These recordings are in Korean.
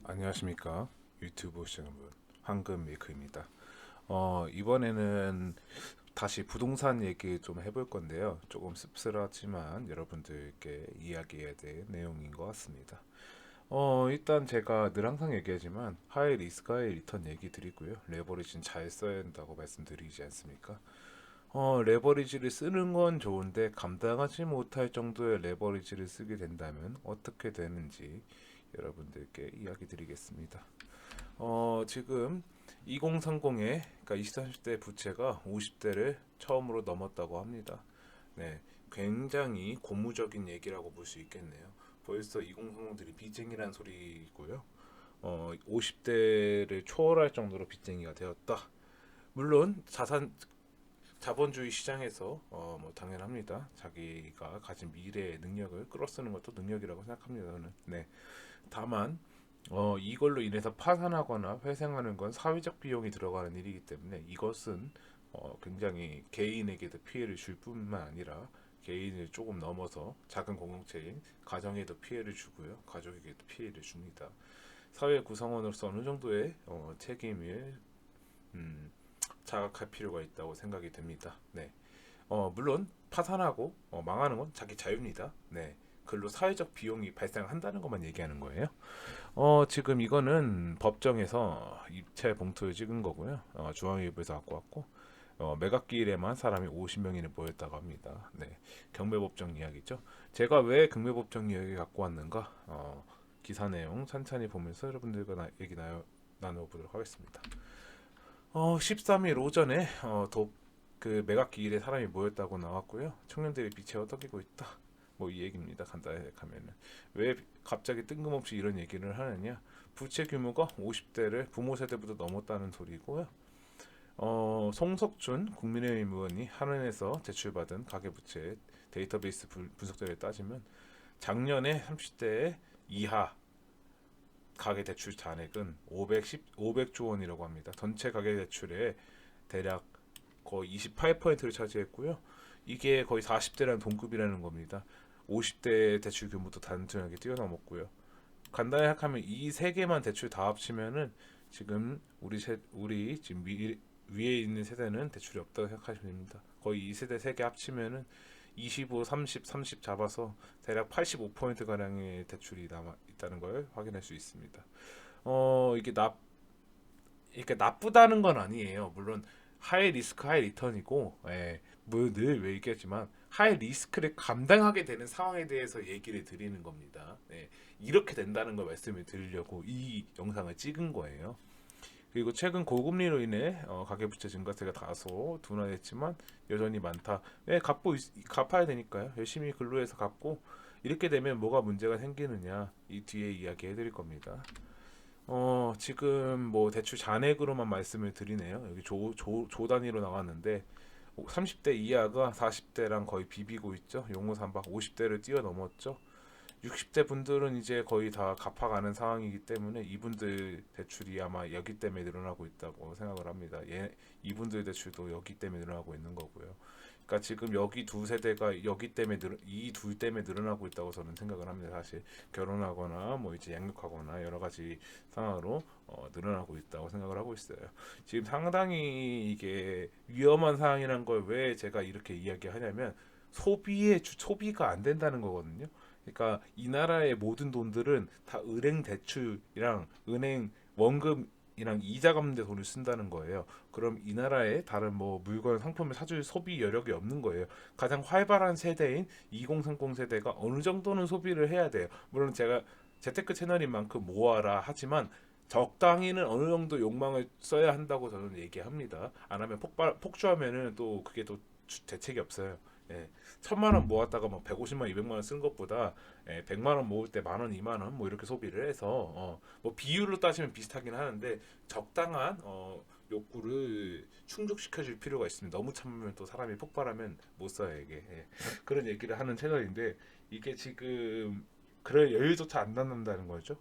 안녕하십니까 유튜브 시청자분 황금메이커입니다. 이번에는 다시 부동산 얘기 좀 해볼 건데요. 조금 씁쓸하지만 여러분들께 이야기해야 될 내용인 것 같습니다. 일단 제가 늘 항상 얘기하지만 하이 리스크 하이 리턴 얘기 드리고요. 레버리지는 잘 써야 한다고 말씀드리지 않습니까? 레버리지를 쓰는 건 좋은데 감당하지 못할 정도의 레버리지를 쓰게 된다면 어떻게 되는지 여러분들께 이야기 드리겠습니다. 지금 2030에 그러니까 20, 30대 부채가 50대를 처음으로 넘었다고 합니다. 네, 굉장히 고무적인 얘기라고 볼 수 있겠네요. 벌써 2030들이 빚쟁이란 소리고요. 50대를 초월할 정도로 빚쟁이가 되었다. 물론 자본주의 시장에서 뭐 당연합니다. 자기가 가진 미래의 능력을 끌어쓰는 것도 능력이라고 생각합니다. 저는. 네. 다만 이걸로 인해서 파산하거나 회생하는 건 사회적 비용이 들어가는 일이기 때문에 이것은 굉장히 개인에게도 피해를 줄 뿐만 아니라 개인을 조금 넘어서 작은 공동체인 가정에도 피해를 주고요. 가족에게도 피해를 줍니다. 사회 구성원으로서 어느 정도의 책임을 음, 자각할 필요가 있다고 생각이 됩니다. 네. 물론 파산하고 망하는 건 자기 자유입니다. 네. 글로 사회적 비용이 발생한다는 것만 얘기하는 거예요. 지금 이거는 법정에서 입찰 봉투를 찍은 거고요. 중앙일보에서 갖고 왔고 매각기일에만 사람이 50명이나 모였다고 합니다. 네, 경매법정 이야기죠. 제가 왜 경매법정 이야기 갖고 왔는가? 기사 내용 천천히 보면서 여러분들과 나눠보도록 하겠습니다. 13일 오전에 그 매각기일에 사람이 모였다고 나왔고요. 청년들이 빛에 어떻게고 있다. 뭐 이 얘기입니다. 간단하게 하면은 왜 갑자기 뜬금없이 이런 얘기를 하느냐? 부채 규모가 50대를 부모 세대보다 넘었다는 소리고요. 송석준 국민의힘 의원이 한은에서 제출받은 가계부채 데이터베이스 분석들을 따지면 작년에 30대 이하 가계대출 잔액은 500조 원이라고 합니다. 전체 가계대출의 대략 거의 28%를 차지했고요. 이게 거의 40대랑 동급이라는 겁니다. 50대 대출 규모도 단순하게 뛰어넘었고요. 간단히 생각하면 이 세 개만 대출 다 합치면은 지금 우리 지금 위에 있는 세대는 대출이 없다고 생각하시면 됩니다. 거의 이 세대 세 개 합치면은 25, 30, 30 잡아서 대략 85% 가량의 대출이 남아 있다는 걸 확인할 수 있습니다. 이게 이렇게 나쁘다는 건 아니에요. 물론 하이 리스크 하이 리턴이고, 예, 뭐늘 얘기하지만 하이 리스크를 감당하게 되는 상황에 대해서 얘기를 드리는 겁니다. 예, 이렇게 된다는 걸 말씀을 드리려고 이 영상을 찍은 거예요. 그리고 최근 고금리로 인해 가계부채 증가세가 다소 둔화됐지만 여전히 많다. 왜 갚아야 되니까요. 열심히 근로해서 갚고 이렇게 되면 뭐가 문제가 생기느냐 이 뒤에 이야기해 드릴 겁니다. 지금 뭐 대출 잔액으로만 말씀을 드리네요. 여기 조 단위로 나왔는데 30대 이하가 40대랑 거의 비비고 있죠. 용호 삼박 50대를 뛰어넘었죠. 60대 분들은 이제 거의 다 갚아가는 상황이기 때문에 이분들 대출이 아마 여기 때문에 늘어나고 있다고 생각을 합니다. 이분들 대출도 여기 때문에 늘어나고 있는 거고요. 그러니까 지금 여기 두 세대가 여기 때문에 이 둘 때문에 늘어나고 있다고 저는 생각을 합니다. 사실 결혼하거나 뭐 이제 양육하거나 여러 가지 상황으로 늘어나고 있다고 생각을 하고 있어요. 지금 상당히 이게 위험한 상황이란 걸 왜 제가 이렇게 이야기하냐면 소비가 안 된다는 거거든요. 그러니까 이 나라의 모든 돈들은 다 은행 대출이랑 은행 원금이랑 이자 갚는 데 돈을 쓴다는 거예요. 그럼 이 나라에 다른 뭐 물건 상품을 사줄 소비 여력이 없는 거예요. 가장 활발한 세대인 2030 세대가 어느 정도는 소비를 해야 돼요. 물론 제가 재테크 채널인 만큼 모아라 하지만 적당히는 어느 정도 욕망을 써야 한다고 저는 얘기합니다. 안 하면 폭주하면은 또 그게 또 대책이 없어요. 예. 1,000만 원 모았다가 뭐 150만, 200만 원 쓴 것보다 100만 원 모을 때 만 원, 2만 원 뭐 이렇게 소비를 해서 뭐 비율로 따지면 비슷하긴 하는데 적당한 욕구를 충족시켜 줄 필요가 있습니다. 너무 참으면 또 사람이 폭발하면 못 써요, 이게. 예. 그런 얘기를 하는 채널인데 이게 지금 그럴 여유조차 안 남는다는 거죠.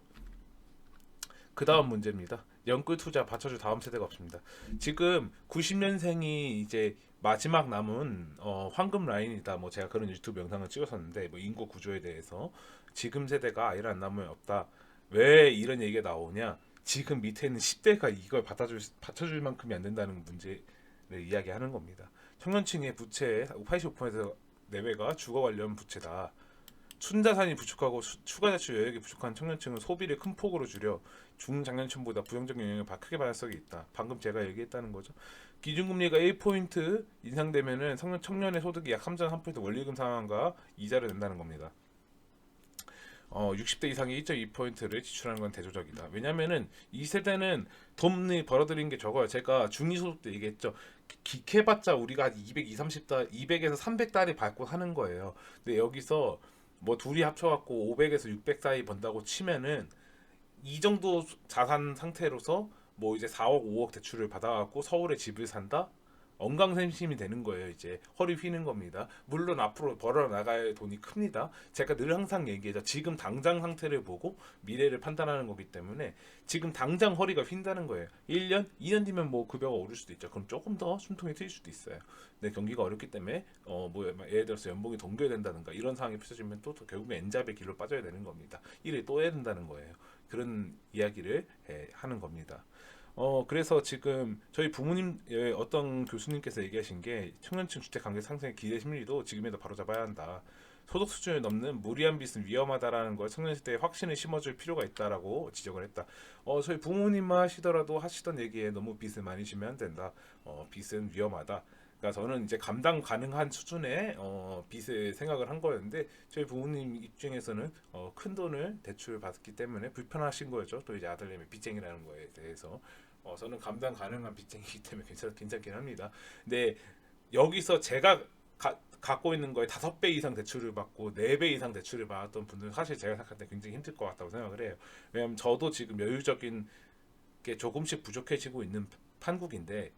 그 다음 문제입니다. 연끌 투자 받쳐줄 다음 세대가 없습니다. 지금 90년생이 이제 마지막 남은 황금 라인이다. 뭐 제가 그런 유튜브 영상을 찍었었는데 뭐 인구 구조에 대해서 지금 세대가 아이를 안 낳으면 없다. 왜 이런 얘기가 나오냐? 지금 밑에 있는 10대가 이걸 받쳐줄 만큼이 안 된다는 문제를 이야기하는 겁니다. 청년층의 부채의 85% 내외가 주거 관련 부채다. 순자산이 부족하고 추가 대출 여력이 부족한 청년층은 소비를 큰 폭으로 줄여 중장년층보다 부정적 영향을 크게 받을 수 있다. 방금 제가 얘기했다는 거죠. 기준금리가 1포인트 인상되면은 청년의 소득이 약 3.3% 원리금 상환과 이자를 낸다는 겁니다. 60대 이상이 1.2포인트를 지출하는 건 대조적이다. 왜냐면은 이 세대는 돈이 벌어들인 게 적어요. 제가 중위소득 때 얘기했죠. 기캐봤자 우리가 한 200, 30달, 200에서 300달이 받고 하는 거예요. 근데 여기서 뭐 둘이 합쳐갖고 500에서 600 사이 번다고 치면은 이 정도 자산 상태로서 뭐 이제 4억, 5억 대출을 받아갖고 서울에 집을 산다? 언강생심이 되는 거예요. 이제 허리 휘는 겁니다. 물론 앞으로 벌어 나갈 돈이 큽니다. 제가 늘 항상 얘기하죠. 지금 당장 상태를 보고 미래를 판단하는 거기 때문에 지금 당장 허리가 휜다는 거예요. 1년, 2년 뒤면 뭐 급여가 오를 수도 있죠. 그럼 조금 더 숨통이 트일 수도 있어요. 근데 경기가 어렵기 때문에 뭐 예를 들어서 연봉이 동결된다든가 이런 상황이 펼쳐지면 또 결국엔 엔잡의 길로 빠져야 되는 겁니다. 일을 또 해야 된다는 거예요. 그런 이야기를 하는 겁니다. 그래서 지금 저희 부모님 어떤 교수님께서 얘기하신 게 청년층 주택 가격 상승의 기대 심리도 지금에도 바로잡아야 한다. 소득 수준을 넘는 무리한 빚은 위험하다라는 걸 청년 시대에 확신을 심어줄 필요가 있다라고 지적을 했다. 저희 부모님만 하시던 얘기에 너무 빚을 많이 지면 안 된다. 빚은 위험하다. 그러니까 저는 이제 감당 가능한 수준의 빚을 생각을 한 거였는데 저희 부모님 입장에서는 큰 돈을 대출 받기 때문에 불편하신 거죠. 또 이제 아들내미 빚쟁이라는 거에 대해서 저는 감당 가능한 빚쟁이기 때문에 괜찮긴 합니다. 근데 여기서 제가 갖고 있는 거에 5배 이상 대출을 받고 4배 이상 대출을 받았던 분들은 사실 제가 생각할 때 굉장히 힘들 것 같다고 생각을 해요. 왜냐하면 저도 지금 여유적인 게 조금씩 부족해지고 있는 판국인데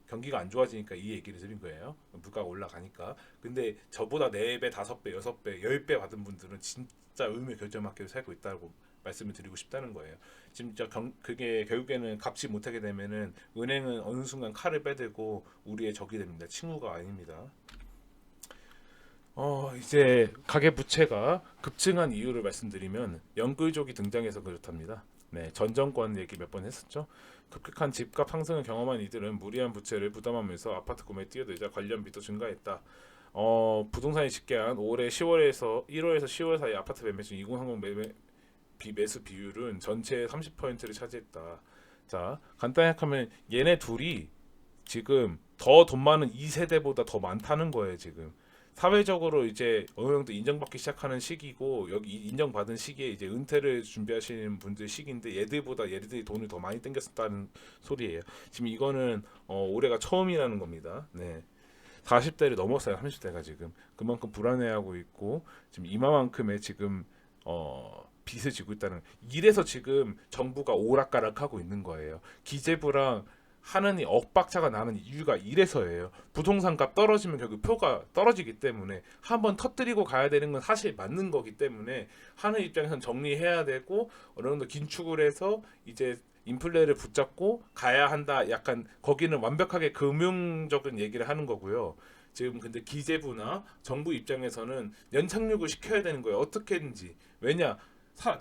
경기가 안 좋아지니까 이 얘기를 드린 거예요. 물가가 올라가니까. 근데 저보다 4배, 5배, 6배, 10배 받은 분들은 진짜 의미 결정맞게 살고 있다고 말씀을 드리고 싶다는 거예요. 진짜 그게 결국에는 갚지 못하게 되면은 은행은 어느 순간 칼을 빼들고 우리의 적이 됩니다. 친구가 아닙니다. 이제 가계 부채가 급증한 이유를 말씀드리면 연끌족이 등장해서 그렇답니다. 네, 전 정권 얘기 몇 번 했었죠. 급격한 집값 상승을 경험한 이들은 무리한 부채를 부담하면서 아파트 구매에 뛰어들자 관련비도 증가했다. 부동산이 집계한 올해 10월에서 1월에서 10월 사이 아파트 매매 중 2030 매수 비율은 전체의 30%를 차지했다. 자, 간단히 생각하면 얘네 둘이 지금 더 돈 많은 2세대보다 더 많다는 거예요, 지금. 사회적으로 이제 어느 정도 인정받기 시작하는 시기고 여기 인정받은 시기에 이제 은퇴를 준비하시는 분들 시기인데 얘들이 돈을 더 많이 땡겼었다는 소리예요. 지금 이거는 올해가 처음이라는 겁니다. 네. 40대를 넘었어요. 30대가 지금 그만큼 불안해하고 있고 지금 이마만큼의 지금 빚을 지고 있다는 이래서 지금 정부가 오락가락하고 있는 거예요. 기재부랑 하느니 억박자가 나는 이유가 이래서예요. 부동산 값 떨어지면 결국 표가 떨어지기 때문에 한번 터뜨리고 가야 되는 건 사실 맞는 거기 때문에 하는 입장에서는 정리해야 되고 어느 정도 긴축을 해서 이제 인플레를 붙잡고 가야 한다. 약간 거기는 완벽하게 금융적인 얘기를 하는 거고요. 지금 근데 기재부나 정부 입장에서는 연착륙을 시켜야 되는 거예요. 어떻게든지. 왜냐?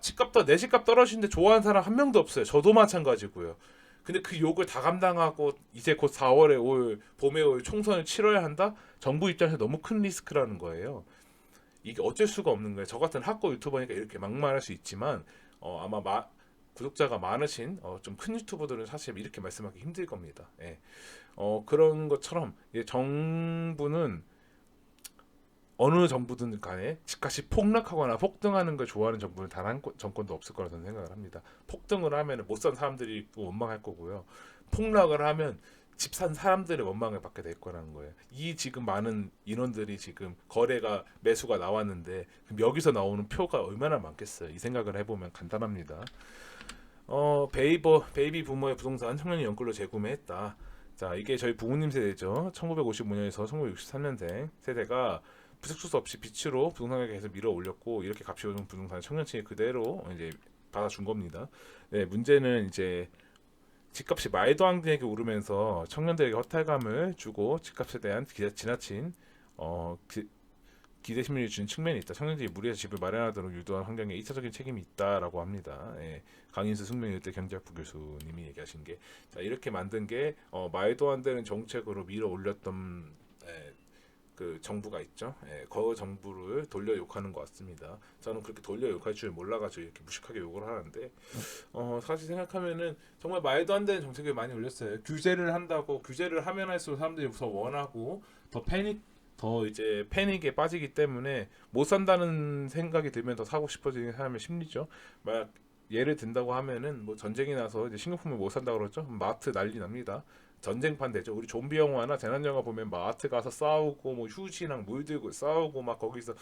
집값도 내 집값 떨어지는데 좋아하는 사람 한 명도 없어요. 저도 마찬가지고요. 근데 그 욕을 다 감당하고 이제 곧 4월에 봄에 올 총선을 치러야 한다? 정부 입장에서 너무 큰 리스크라는 거예요. 이게 어쩔 수가 없는 거예요. 저 같은 학고 유튜버니까 이렇게 막말할 수 있지만 아마 구독자가 많으신 좀 큰 유튜버들은 사실 이렇게 말씀하기 힘들 겁니다. 예. 그런 것처럼 정부는 어느 정부든 간에 집값이 폭락하거나 폭등하는 걸 좋아하는 정부는 단 한 정권도 없을 거라 저는 생각을 합니다. 폭등을 하면 못 산 사람들이 원망할 거고요. 폭락을 하면 집 산 사람들의 원망을 받게 될 거라는 거예요. 이 지금 많은 인원들이 지금 매수가 나왔는데 그럼 여기서 나오는 표가 얼마나 많겠어요. 이 생각을 해보면 간단합니다. 베이비 부모의 부동산 청년이 연끌로 재구매했다. 자, 이게 저희 부모님 세대죠. 1955년에서 1963년생 세대가 부색수 없이 빛으로 부동산 가격에 계속 밀어 올렸고 이렇게 값이 오른 부동산 청년층이 그대로 이제 받아준 겁니다. 네, 문제는 이제 집값이 말도 안 되게 오르면서 청년들에게 허탈감을 주고 집값에 대한 지나친 기대 심리를 주는 측면이 있다. 청년들이 무리해서 집을 마련하도록 유도한 환경에 2차적인 책임이 있다라고 합니다. 예, 강인수 숙명여대 경제학부 교수님이 얘기하신 게 자, 이렇게 만든 게 말도 안 되는 정책으로 밀어 올렸던 그 정부가 있죠. 예, 그 정부를 돌려 욕하는 것 같습니다. 저는 그렇게 돌려 욕할 줄 몰라가지고 이렇게 무식하게 욕을 하는데 사실 생각하면은 정말 말도 안 되는 정책을 많이 올렸어요. 규제를 한다고 규제를 하면 할수록 사람들이 더 원하고 더 이제 패닉에 빠지기 때문에 못 산다는 생각이 들면 더 사고 싶어지는 사람의 심리죠. 막 예를 든다고 하면은 뭐 전쟁이 나서 이제 식료품을 못 산다 그러죠. 마트 난리 납니다. 전쟁판 되죠. 우리 좀비 영화나 재난 영화 보면 마트 가서 싸우고 뭐 휴지랑 물 들고 싸우고 막 거기서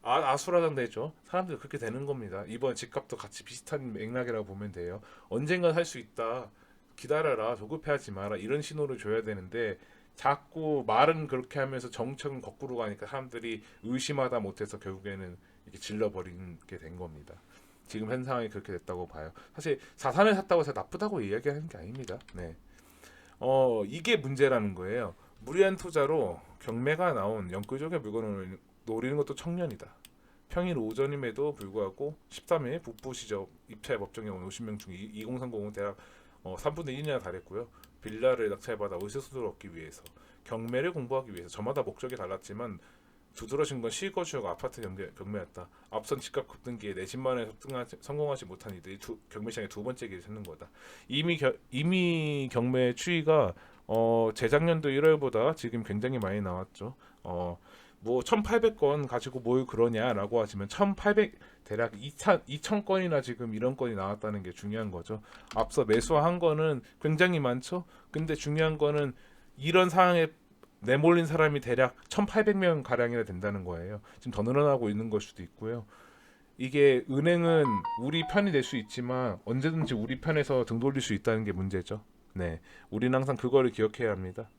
아수라장 되죠. 사람들 그렇게 되는 겁니다. 이번 집값도 같이 비슷한 맥락이라고 보면 돼요. 언젠가 살 수 있다. 기다려라. 조급해하지 마라. 이런 신호를 줘야 되는데 자꾸 말은 그렇게 하면서 정책은 거꾸로 가니까 사람들이 의심하다 못해서 결국에는 이렇게 질러버리게 된 겁니다. 지금 현 상황이 그렇게 됐다고 봐요. 사실 자산을 샀다고 해서 나쁘다고 이야기하는 게 아닙니다. 네. 이게 문제라는 거예요. 무리한 투자로 경매가 나온 영구적인 물건을 노리는 것도 청년이다. 평일 오전임에도 불구하고 13일 북부시적 입찰 법정에 온 50명 중 2030은 대략 3분의 1이나 달했고요. 빌라를 낙찰받아 의식수를 얻기 위해서 경매를 공부하기 위해서 저마다 목적이 달랐지만 두드러진 건 실거주하고 아파트 경매였다. 앞선 집값 급등기에 내 집만에 성공하지 못한 이들이 경매시장에 두 번째 길을 찾는 거다. 이미 경매 추이가 재작년도 1월보다 지금 굉장히 많이 나왔죠. 뭐 1,800건 가지고 뭘 그러냐라고 하시면 1,800 대략 2,000건이나 지금 이런 건이 나왔다는 게 중요한 거죠. 앞서 매수한 거는 굉장히 많죠. 근데 중요한 거는 이런 상황에 내몰린 사람이 대략 1,800명 가량이나 된다는 거예요. 지금 더 늘어나고 있는 걸 수도 있고요. 이게 은행은 우리 편이 될 수 있지만 언제든지 우리 편에서 등 돌릴 수 있다는 게 문제죠. 네, 우리는 항상 그거를 기억해야 합니다.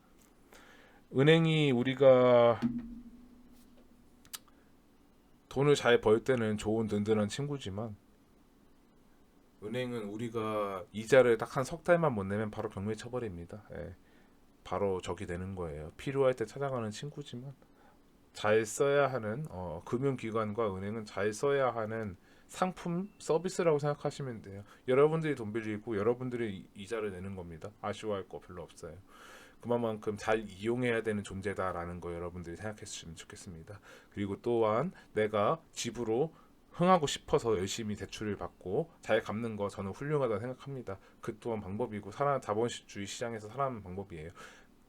은행이 우리가 돈을 잘 벌 때는 좋은 든든한 친구지만 은행은 우리가 이자를 딱 한 석 달만 못 내면 바로 경매 쳐버립니다. 예. 바로 적이 되는 거예요. 필요할 때 찾아가는 친구지만 잘 써야 하는 금융기관과 은행은 잘 써야 하는 상품 서비스라고 생각하시면 돼요. 여러분들이 돈 빌리고 여러분들이 이자를 내는 겁니다. 아쉬워할 거 별로 없어요. 그만큼 잘 이용해야 되는 존재다라는 거 여러분들이 생각했으면 좋겠습니다. 그리고 또한 내가 집으로 흥하고 싶어서 열심히 대출을 받고 잘 갚는 거 저는 훌륭하다 생각합니다. 그 또한 방법이고 자본주의 시장에서 살아가는 방법이에요.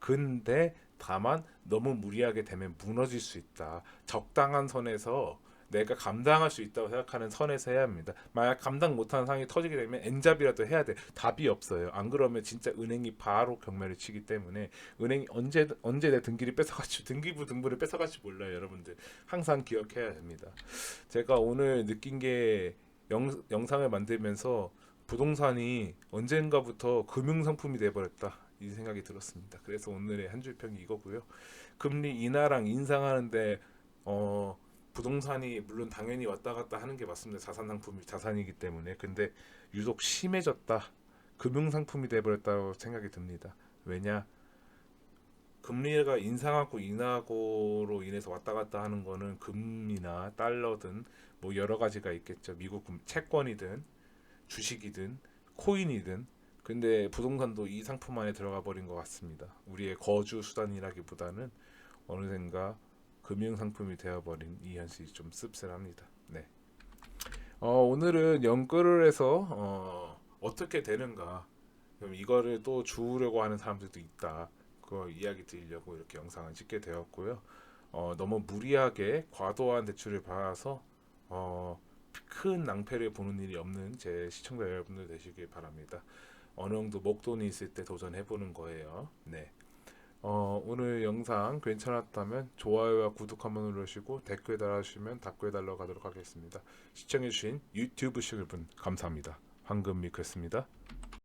근데 다만 너무 무리하게 되면 무너질 수 있다. 적당한 선에서 내가 감당할 수 있다고 생각하는 선에서 해야 합니다. 만약 감당 못하는 상황이 터지게 되면 엔잡이라도 해야 돼. 답이 없어요. 안 그러면 진짜 은행이 바로 경매를 치기 때문에 은행이 언제 내 등기를 뺏어갈지 등기부 등본을 뺏어갈지 몰라요. 여러분들 항상 기억해야 됩니다. 제가 오늘 느낀 게 영상을 만들면서 부동산이 언젠가부터 금융상품이 돼버렸다. 이 생각이 들었습니다. 그래서 오늘의 한 줄평이 이거고요. 금리 인하랑 인상하는데 부동산이 물론 당연히 왔다 갔다 하는 게 맞습니다. 자산 상품이 자산이기 때문에. 근데 유독 심해졌다. 금융 상품이 돼 버렸다고 생각이 듭니다. 왜냐? 금리가 인상하고 인하고로 인해서 왔다 갔다 하는 거는 금이나 달러든 뭐 여러 가지가 있겠죠. 미국 채권이든 주식이든 코인이든. 근데 부동산도 이 상품 안에 들어가 버린 것 같습니다. 우리의 거주 수단이라기보다는 어느샌가 금융 상품이 되어버린 이 현실이 좀 씁쓸합니다. 네. 오늘은 연끌을 해서 어떻게 되는가? 그럼 이거를 또 주우려고 하는 사람들도 있다. 그 이야기 드리려고 이렇게 영상을 찍게 되었고요. 너무 무리하게 과도한 대출을 받아서 큰 낭패를 보는 일이 없는 제 시청자 여러분들 되시길 바랍니다. 어느 정도 목돈이 있을 때 도전해보는 거예요. 네. 오늘 영상 괜찮았다면 좋아요와 구독 한번 눌러주시고 댓글 달아주시면 답글달러 가도록 하겠습니다. 시청해주신 유튜브 시청자분 감사합니다. 황금미크였습니다.